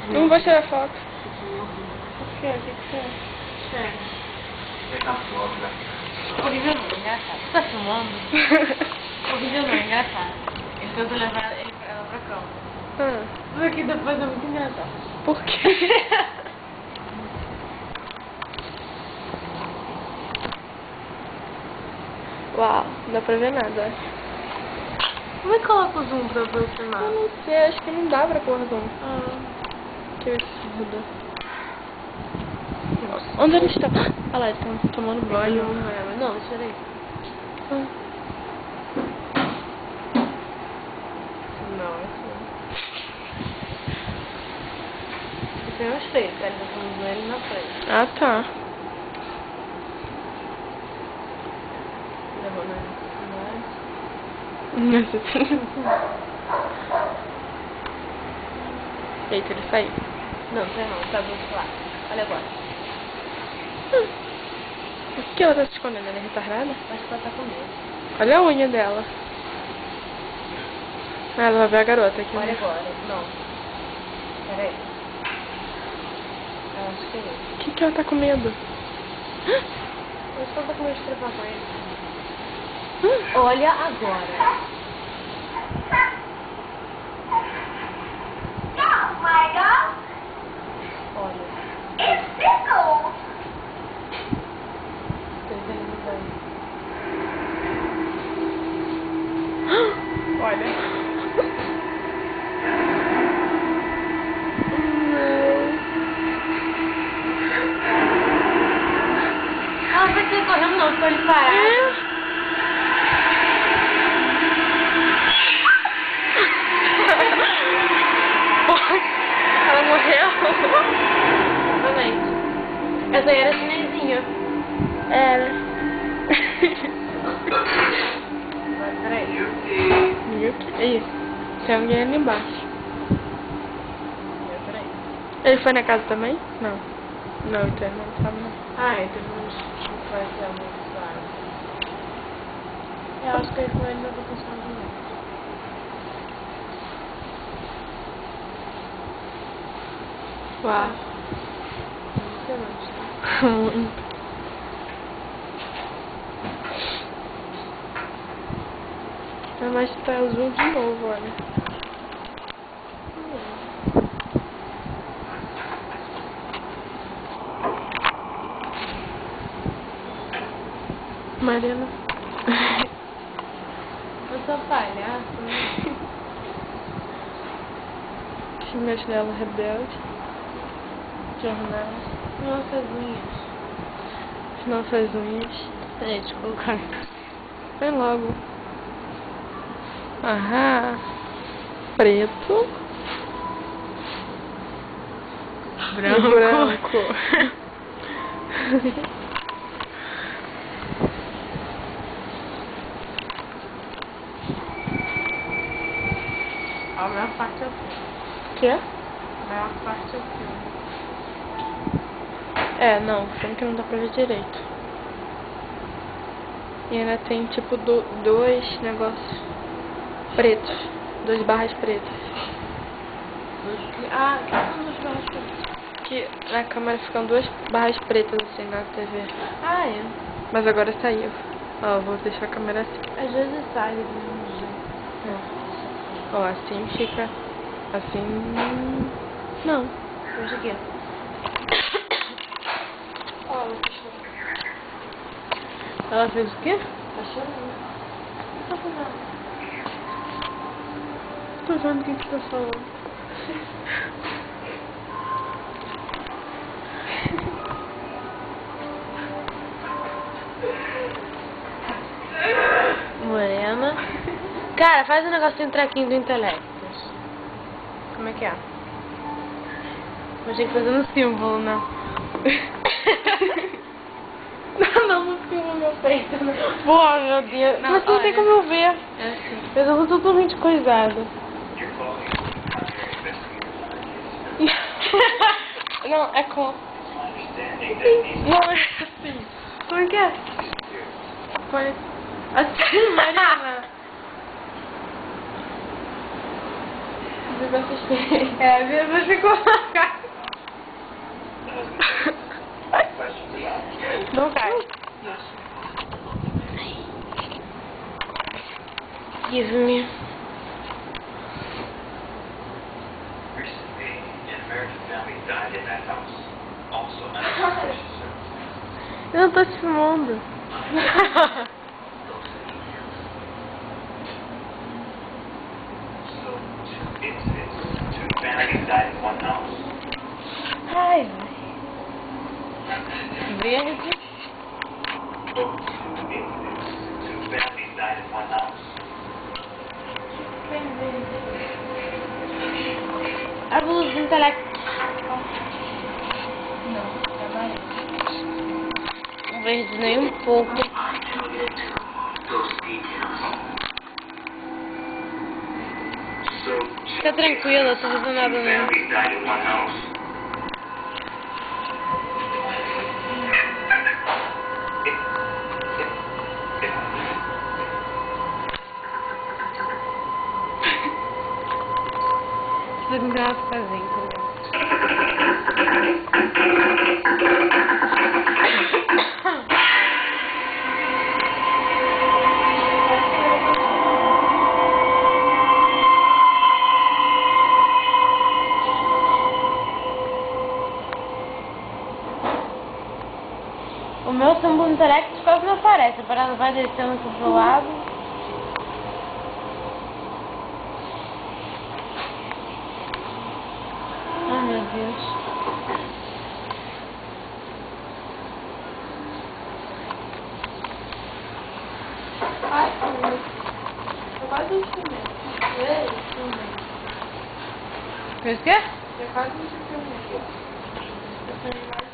Não vou tirar foto. Por quê? O que você acha? Sério. Horrível não, engraçado. Você tá filmando? Horrível não, engraçado. Ele tentou levar ela pra cama. Porque depois é muito engraçado. Por quê? Uau, não dá pra ver nada. Como é que coloca o zoom pra eu filmar? Eu não sei, acho que não dá pra pôr zoom. Que absurdo. Nossa. Onde eles estão? Olha lá, eles estão tomando banho. Não, deixa aí. Não, assim. Isso eu achei, cara. Ele tá tomando banho ali na frente. Ah, tá. Levou na Eita, ele saiu. Não, sei não, tá do outro lado. Olha agora. Por que ela tá se escondendo? Ela é retardada? Acho que ela tá com medo. Olha a unha dela. Ah, ela vai ver a garota aqui. Olha né? agora. Não. Pera aí. Eu acho que é ele. O que ela tá com medo? Eu acho que ela tá com medo de trepar com ele. Olha agora. Olha. Olha. Ela vai sair correndo não, ficou ele parado. Ela morreu? Exatamente. Essa aí era chinesinha. Era. Mas peraí. Ih, tem alguém ali embaixo. Peraí. Ele foi na casa também? Não. Não, então não sabe não. Ah, então vamos fazer muito suave. Eu acho que ele foi ainda vou pensar no Uau. Muito. Mas tá azul de novo, olha. Mariana. Eu sou palhaço, né? Chinelo rebelde. Jornal. Nossas unhas. Nossas unhas. Peraí, deixa eu colocar. Vem logo. Aham. Preto. Branco. Branco. A maior parte é o filme. Que? A maior parte é o filme. É, não, filme que não dá pra ver direito. E ainda tem tipo dois negócios pretos. 2 barras pretas. Ah, que são duas barras pretas? Que na câmera ficam 2 barras pretas assim na TV. Ah, é. Mas agora saiu. Ó, vou deixar a câmera assim. Às vezes sai do mesmo jeito. Ó, assim fica. Assim. Não. Hoje aqui. Ó, ela fechou. Ela fez o quê? Tá chorando. Não tá fazendo nada. Tô vendo o que você tá falando. Morena. Cara, faz um negocinho trequinho do Intelectus. Como é que é? Eu achei que fazendo um símbolo, né? Não filma meu peito, não. Pô, meu Deus. Não, mas não tem olha. como eu ver. É assim. Eu tô totalmente coisada. Não, é com... Não é assim. Como é que é? Foi assim, Mariana. Viva essa experiência. É, você ficou na cara. Forgive me. Recently, an American family died in that house. Also, unsuspicious services. Eu não tô te filmando. So, 2 incidents, 2 families died in one house. Ai, verde. So, 2 incidents, 2 families died in one house. Abuso de intelecto. Não, verde nem um pouco. Fica tranquila, eu tô fazendo nada não. Families died in one house. Você me dá uma fazenda. O meu símbolo intelecto quase não aparece, a parada vai descendo aqui pro lado. Ai meu Deus. Ai, eu quase não filmei. Filmei. Fez o quê? Eu quase não filmei. Eu filmei mais